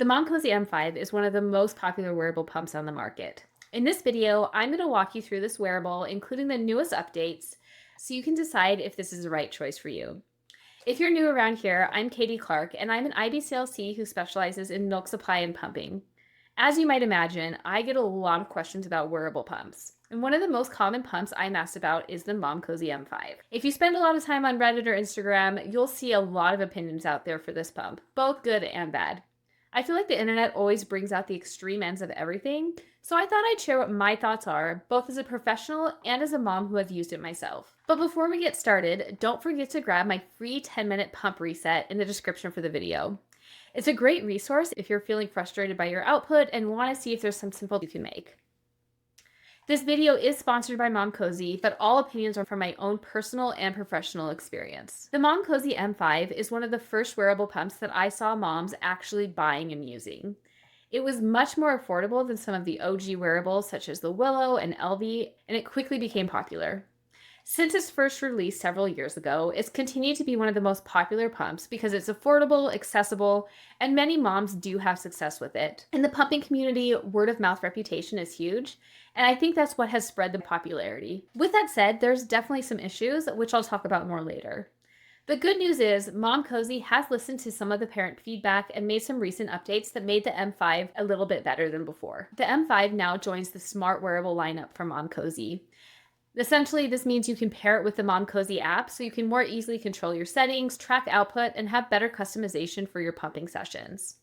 The Momcozy M5 is one of the most popular wearable pumps on the market. In this video, I'm going to walk you through this wearable, including the newest updates, so you can decide if this is the right choice for you. If you're new around here, I'm Katie Clark, and I'm an IBCLC who specializes in milk supply and pumping. As you might imagine, I get a lot of questions about wearable pumps. And one of the most common pumps I'm asked about is the Momcozy M5. If you spend a lot of time on Reddit or Instagram, you'll see a lot of opinions out there for this pump, both good and bad. I feel like the internet always brings out the extreme ends of everything, so I thought I'd share what my thoughts are, both as a professional and as a mom who have used it myself. But before we get started, don't forget to grab my free 10-minute pump reset in the description for the video. It's a great resource if you're feeling frustrated by your output and want to see if there's some simple you can make. This video is sponsored by Momcozy, but all opinions are from my own personal and professional experience. The Momcozy M5 is one of the first wearable pumps that I saw moms actually buying and using. It was much more affordable than some of the OG wearables such as the Willow and LV, and it quickly became popular. Since its first release several years ago, it's continued to be one of the most popular pumps because it's affordable, accessible, and many moms do have success with it. In the pumping community, word of mouth reputation is huge, and I think that's what has spread the popularity. With that said, there's definitely some issues, which I'll talk about more later. The good news is Momcozy has listened to some of the parent feedback and made some recent updates that made the M5 a little bit better than before. The M5 now joins the smart wearable lineup from Momcozy. Essentially, this means you can pair it with the Momcozy app so you can more easily control your settings, track output, and have better customization for your pumping sessions.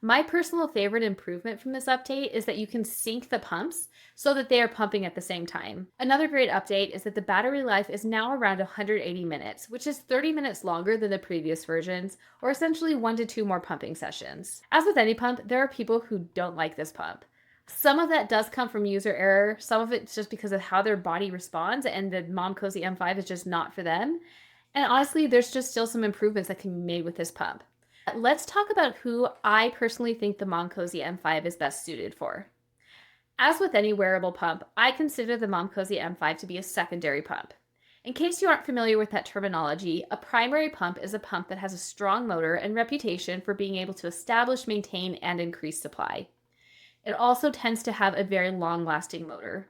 My personal favorite improvement from this update is that you can sync the pumps so that they are pumping at the same time. Another great update is that the battery life is now around 180 minutes, which is 30 minutes longer than the previous versions, or essentially 1 to 2 more pumping sessions. As with any pump, there are people who don't like this pump. Some of that does come from user error. Some of it's just because of how their body responds, and the Momcozy M5 is just not for them. And honestly, there's just still some improvements that can be made with this pump. Let's talk about who I personally think the Momcozy M5 is best suited for. As with any wearable pump, I consider the Momcozy M5 to be a secondary pump. In case you aren't familiar with that terminology, a primary pump is a pump that has a strong motor and reputation for being able to establish, maintain, and increase supply. It also tends to have a very long-lasting motor.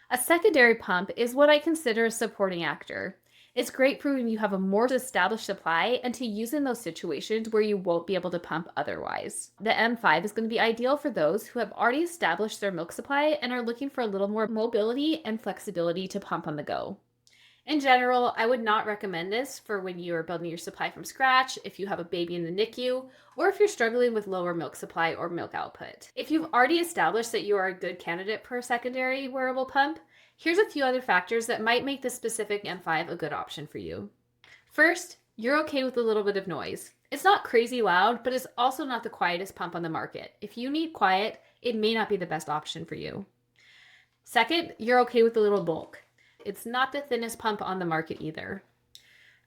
A secondary pump is what I consider a supporting actor. It's great for when you have a more established supply and to use in those situations where you won't be able to pump otherwise. The M5 is going to be ideal for those who have already established their milk supply and are looking for a little more mobility and flexibility to pump on the go. In general, I would not recommend this for when you are building your supply from scratch, if you have a baby in the NICU, or if you're struggling with lower milk supply or milk output. If you've already established that you are a good candidate for a secondary wearable pump, here's a few other factors that might make this specific M5 a good option for you. First, you're okay with a little bit of noise. It's not crazy loud, but it's also not the quietest pump on the market. If you need quiet, it may not be the best option for you. Second, you're okay with a little bulk. It's not the thinnest pump on the market either.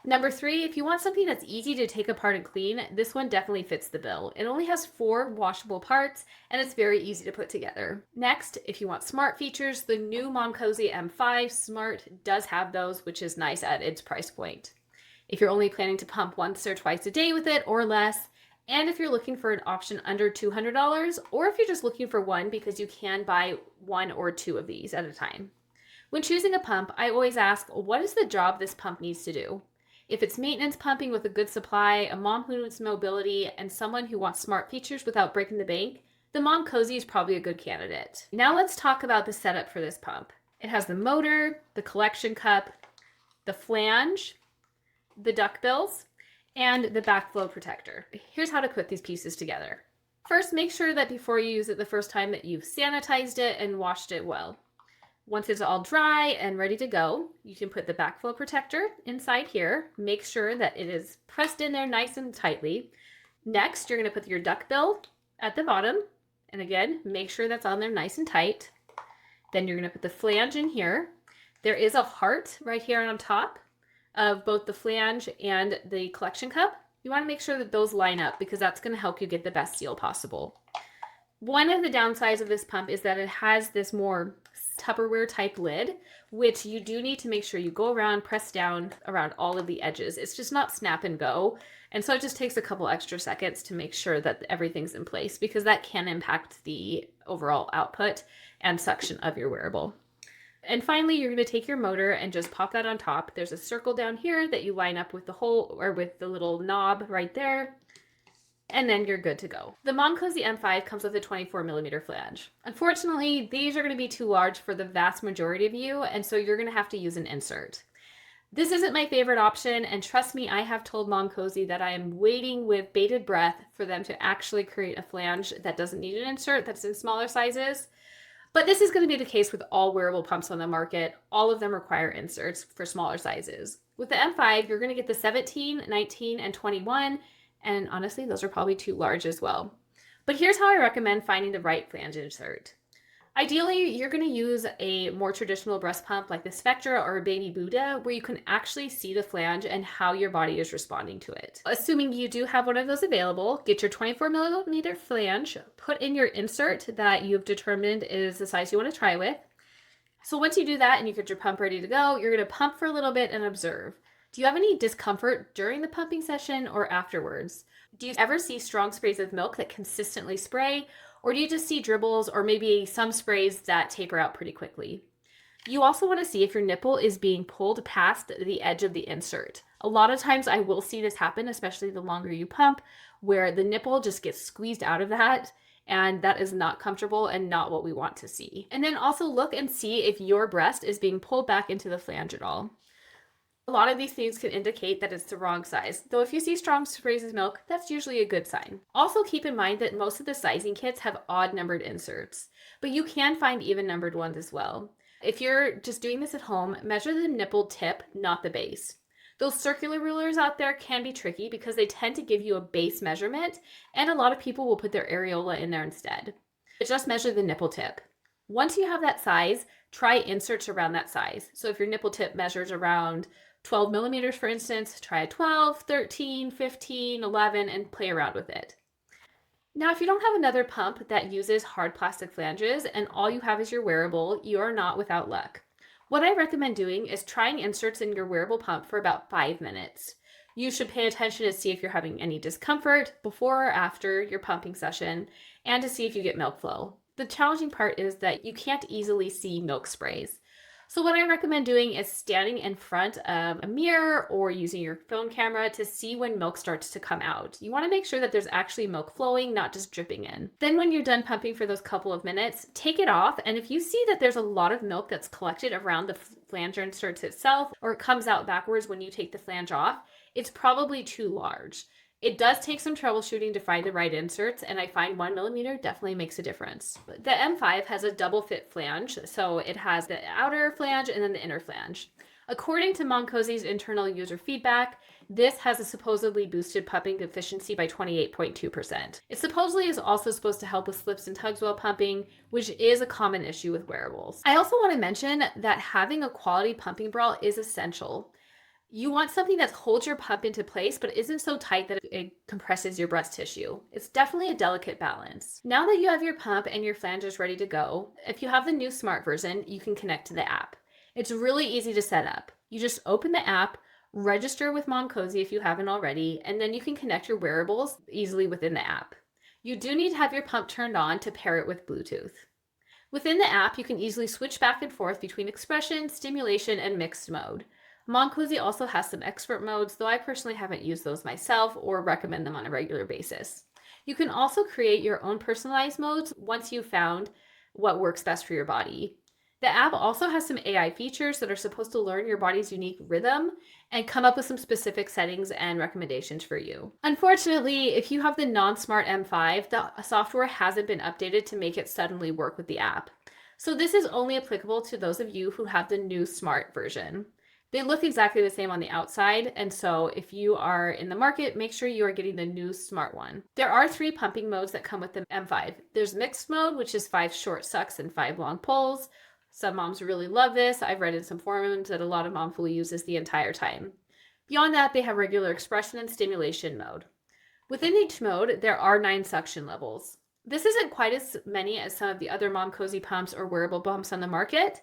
Number 3, if you want something that's easy to take apart and clean, this one definitely fits the bill. It only has 4 washable parts, and it's very easy to put together. Next, if you want smart features, the new Momcozy M5 Smart does have those, which is nice at its price point. If you're only planning to pump once or twice a day with it or less, and if you're looking for an option under $200, or if you're just looking for one because you can buy 1 or 2 of these at a time. When choosing a pump, I always ask, what is the job this pump needs to do? If it's maintenance pumping with a good supply, a mom who needs mobility, and someone who wants smart features without breaking the bank, the Momcozy is probably a good candidate. Now let's talk about the setup for this pump. It has the motor, the collection cup, the flange, the duckbills, and the backflow protector. Here's how to put these pieces together. First, make sure that before you use it the first time that you've sanitized it and washed it well. Once it's all dry and ready to go, you can put the backflow protector inside here. Make sure that it is pressed in there nice and tightly. Next, you're going to put your duckbill at the bottom. And again, make sure that's on there nice and tight. Then you're going to put the flange in here. There is a heart right here on top of both the flange and the collection cup. You want to make sure that those line up because that's going to help you get the best seal possible. One of the downsides of this pump is that it has this more Tupperware type lid, which you do need to make sure you go around, press down around all of the edges. It's just not snap and go. And so it just takes a couple extra seconds to make sure that everything's in place, because that can impact the overall output and suction of your wearable. And finally, you're going to take your motor and just pop that on top. There's a circle down here that you line up with the hole, or with the little knob right there. And then you're good to go. The Momcozy M5 comes with a 24mm flange. Unfortunately, these are going to be too large for the vast majority of you, and so you're going to have to use an insert. This isn't my favorite option, and trust me, I have told Momcozy that I am waiting with bated breath for them to actually create a flange that doesn't need an insert, that's in smaller sizes. But this is going to be the case with all wearable pumps on the market. All of them require inserts for smaller sizes. With the M5, you're going to get the 17, 19, and 21, and honestly, those are probably too large as well. But here's how I recommend finding the right flange insert. Ideally, you're going to use a more traditional breast pump like the Spectra or a Baby Buddha, where you can actually see the flange and how your body is responding to it. Assuming you do have one of those available, get your 24mm flange, put in your insert that you've determined is the size you want to try with. So once you do that and you get your pump ready to go, you're going to pump for a little bit and observe. Do you have any discomfort during the pumping session or afterwards? Do you ever see strong sprays of milk that consistently spray? Or do you just see dribbles, or maybe some sprays that taper out pretty quickly? You also want to see if your nipple is being pulled past the edge of the insert. A lot of times I will see this happen, especially the longer you pump, where the nipple just gets squeezed out of that, and that is not comfortable and not what we want to see. And then also look and see if your breast is being pulled back into the flange at all. A lot of these things can indicate that it's the wrong size, though if you see strong sprays of milk, that's usually a good sign. Also keep in mind that most of the sizing kits have odd numbered inserts, but you can find even numbered ones as well. If you're just doing this at home, measure the nipple tip, not the base. Those circular rulers out there can be tricky because they tend to give you a base measurement, and a lot of people will put their areola in there instead. But just measure the nipple tip. Once you have that size, try inserts around that size. So if your nipple tip measures around 12mm, for instance, try a 12, 13, 15, 11, and play around with it. Now, if you don't have another pump that uses hard plastic flanges and all you have is your wearable, you are not without luck. What I recommend doing is trying inserts in your wearable pump for about 5 minutes. You should pay attention to see if you're having any discomfort before or after your pumping session, and to see if you get milk flow. The challenging part is that you can't easily see milk sprays. So what I recommend doing is standing in front of a mirror or using your phone camera to see when milk starts to come out. You want to make sure that there's actually milk flowing, not just dripping in. Then when you're done pumping for those couple of minutes, take it off, and if you see that there's a lot of milk that's collected around the flange inserts itself, or it comes out backwards when you take the flange off, it's probably too large. It does take some troubleshooting to find the right inserts, and I find 1mm definitely makes a difference. The M5 has a double fit flange, so it has the outer flange and then the inner flange. According to Momcozy's internal user feedback, this has a supposedly boosted pumping efficiency by 28.2%. It supposedly is also supposed to help with slips and tugs while pumping, which is a common issue with wearables. I also want to mention that having a quality pumping bra is essential. You want something that holds your pump into place but isn't so tight that it compresses your breast tissue. It's definitely a delicate balance. Now that you have your pump and your flanges ready to go, if you have the new Smart version, you can connect to the app. It's really easy to set up. You just open the app, register with Momcozy if you haven't already, and then you can connect your wearables easily within the app. You do need to have your pump turned on to pair it with Bluetooth. Within the app, you can easily switch back and forth between expression, stimulation, and mixed mode. Momcozy also has some expert modes, though I personally haven't used those myself or recommend them on a regular basis. You can also create your own personalized modes once you've found what works best for your body. The app also has some AI features that are supposed to learn your body's unique rhythm and come up with some specific settings and recommendations for you. Unfortunately, if you have the non-Smart M5, the software hasn't been updated to make it suddenly work with the app. So this is only applicable to those of you who have the new Smart version. They look exactly the same on the outside, and so if you are in the market, make sure you are getting the new Smart one. There are 3 pumping modes that come with the M5. There's mixed mode, which is 5 short sucks and 5 long pulls. Some moms really love this. I've read in some forums that a lot of moms will use this the entire time. Beyond that, they have regular expression and stimulation mode. Within each mode, there are 9 suction levels. This isn't quite as many as some of the other Momcozy pumps or wearable pumps on the market.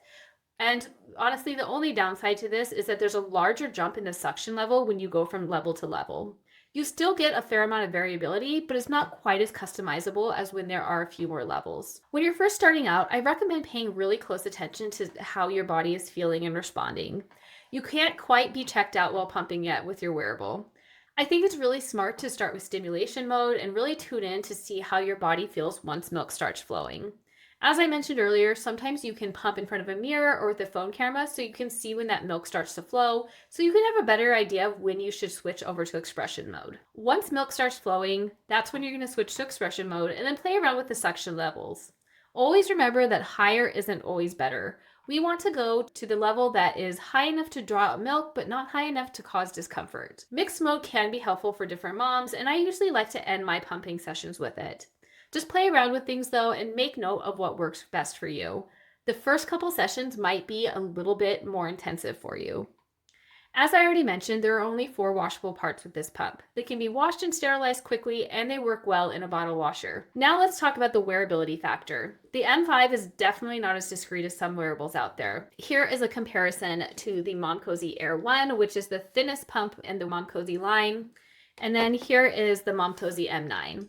And honestly, the only downside to this is that there's a larger jump in the suction level when you go from level to level. You still get a fair amount of variability, but it's not quite as customizable as when there are a few more levels. When you're first starting out, I recommend paying really close attention to how your body is feeling and responding. You can't quite be checked out while pumping yet with your wearable. I think it's really smart to start with stimulation mode and really tune in to see how your body feels once milk starts flowing. As I mentioned earlier, sometimes you can pump in front of a mirror or with a phone camera so you can see when that milk starts to flow, so you can have a better idea of when you should switch over to expression mode. Once milk starts flowing, that's when you're going to switch to expression mode and then play around with the suction levels. Always remember that higher isn't always better. We want to go to the level that is high enough to draw out milk, but not high enough to cause discomfort. Mixed mode can be helpful for different moms, and I usually like to end my pumping sessions with it. Just play around with things though and make note of what works best for you. The first couple sessions might be a little bit more intensive for you. As I already mentioned, there are only 4 washable parts with this pump. They can be washed and sterilized quickly, and they work well in a bottle washer. Now let's talk about the wearability factor. The M5 is definitely not as discreet as some wearables out there. Here is a comparison to the Momcozy Air 1, which is the thinnest pump in the Momcozy line. And then here is the Momcozy M9.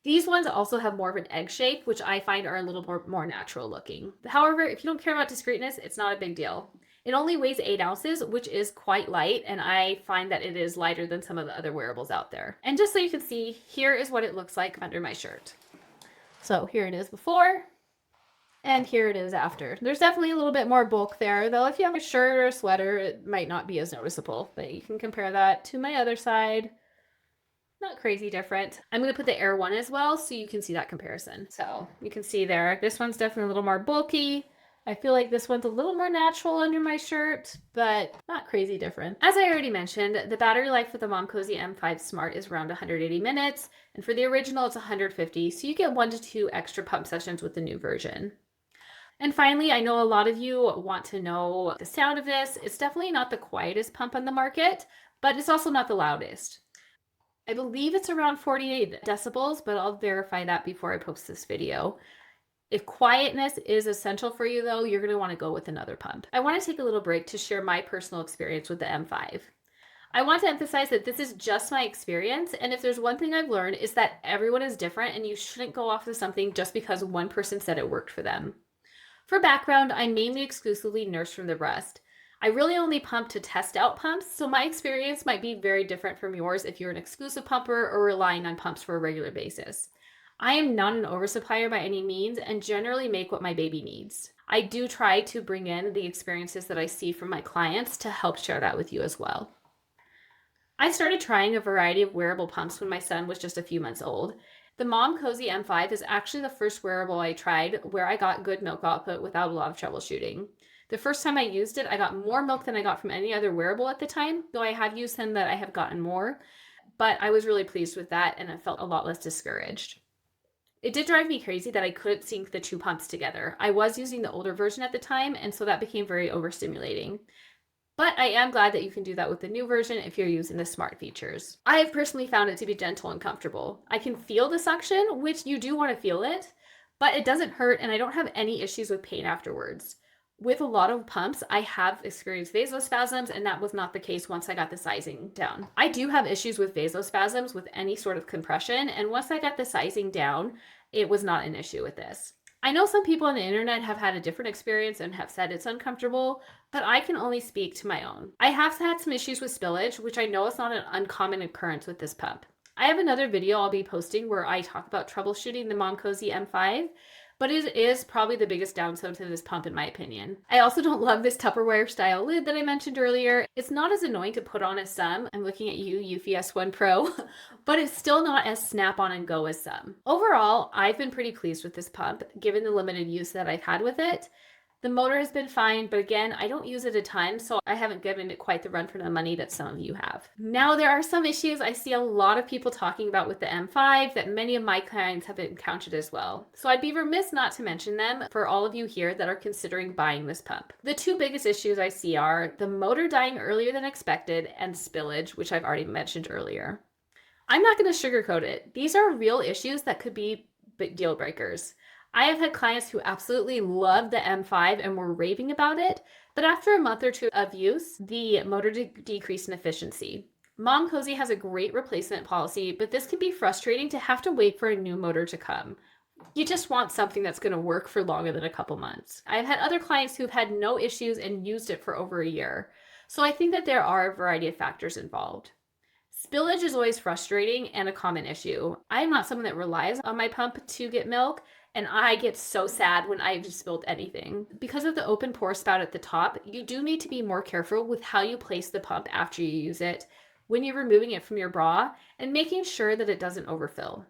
These ones also have more of an egg shape, which I find are a little more natural looking. However, if you don't care about discreetness, it's not a big deal. It only weighs 8 ounces, which is quite light, and I find that it is lighter than some of the other wearables out there. And just so you can see, here is what it looks like under my shirt. So here it is before, and here it is after. There's definitely a little bit more bulk there, though if you have a shirt or a sweater, it might not be as noticeable, but you can compare that to my other side. Not crazy different. I'm going to put the Air 1 as well so you can see that comparison. So you can see there, this one's definitely a little more bulky. I feel like this one's a little more natural under my shirt, but not crazy different. As I already mentioned, the battery life for the Momcozy M5 Smart is around 180 minutes, and for the original it's 150, so you get 1 to 2 extra pump sessions with the new version. And finally, I know a lot of you want to know the sound of this. It's definitely not the quietest pump on the market, but it's also not the loudest. I believe it's around 48 decibels, but I'll verify that before I post this video. If quietness is essential for you though, you're going to want to go with another pump. I want to take a little break to share my personal experience with the M5. I want to emphasize that this is just my experience, and if there's one thing I've learned is that everyone is different and you shouldn't go off of something just because one person said it worked for them. For background, I mainly exclusively nurse from the breast. I really only pump to test out pumps, so my experience might be very different from yours if you're an exclusive pumper or relying on pumps for a regular basis. I am not an oversupplier by any means and generally make what my baby needs. I do try to bring in the experiences that I see from my clients to help share that with you as well. I started trying a variety of wearable pumps when my son was just a few months old. The Momcozy M5 is actually the first wearable I tried where I got good milk output without a lot of troubleshooting. The first time I used it, I got more milk than I got from any other wearable at the time, though I have used some that I have gotten more, but I was really pleased with that and I felt a lot less discouraged. It did drive me crazy that I couldn't sync the 2 pumps together. I was using the older version at the time, and so that became very overstimulating. But I am glad that you can do that with the new version if you're using the smart features. I have personally found it to be gentle and comfortable. I can feel the suction, which you do want to feel it, but it doesn't hurt and I don't have any issues with pain afterwards. With a lot of pumps, I have experienced vasospasms, and that was not the case once I got the sizing down. I do have issues with vasospasms with any sort of compression, and once I got the sizing down, it was not an issue with this. I know some people on the internet have had a different experience and have said it's uncomfortable, but I can only speak to my own. I have had some issues with spillage, which I know is not an uncommon occurrence with this pump. I have another video I'll be posting where I talk about troubleshooting the Momcozy M5, but it is probably the biggest downside to this pump in my opinion. I also don't love this Tupperware style lid that I mentioned earlier. It's not as annoying to put on as some. I'm looking at you, Eufy S1 Pro, but it's still not as snap on and go as some. Overall, I've been pretty pleased with this pump, given the limited use that I've had with it. The motor has been fine, but again, I don't use it a ton, so I haven't given it quite the run for the money that some of you have. Now, there are some issues I see a lot of people talking about with the M5 that many of my clients have encountered as well. So I'd be remiss not to mention them for all of you here that are considering buying this pump. The 2 biggest issues I see are the motor dying earlier than expected and spillage, which I've already mentioned earlier. I'm not going to sugarcoat it. These are real issues that could be deal breakers. I have had clients who absolutely loved the M5 and were raving about it, but after a month or two of use, the motor decreased in efficiency. Momcozy has a great replacement policy, but this can be frustrating to have to wait for a new motor to come. You just want something that's going to work for longer than a couple months. I've had other clients who've had no issues and used it for over a year. So I think that there are a variety of factors involved. Spillage is always frustrating and a common issue. I am not someone that relies on my pump to get milk, and I get so sad when I've just spilled anything. Because of the open pour spout at the top, you do need to be more careful with how you place the pump after you use it, when you're removing it from your bra, and making sure that it doesn't overfill.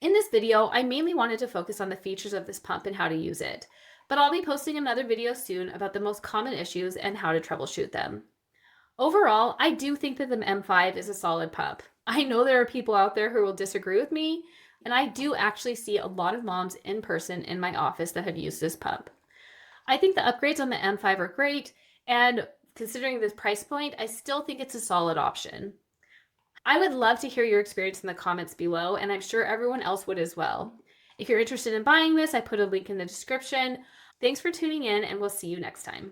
In this video, I mainly wanted to focus on the features of this pump and how to use it, but I'll be posting another video soon about the most common issues and how to troubleshoot them. Overall, I do think that the M5 is a solid pump. I know there are people out there who will disagree with me, and I do actually see a lot of moms in person in my office that have used this pump. I think the upgrades on the M5 are great, and considering this price point, I still think it's a solid option. I would love to hear your experience in the comments below, and I'm sure everyone else would as well. If you're interested in buying this, I put a link in the description. Thanks for tuning in, and we'll see you next time.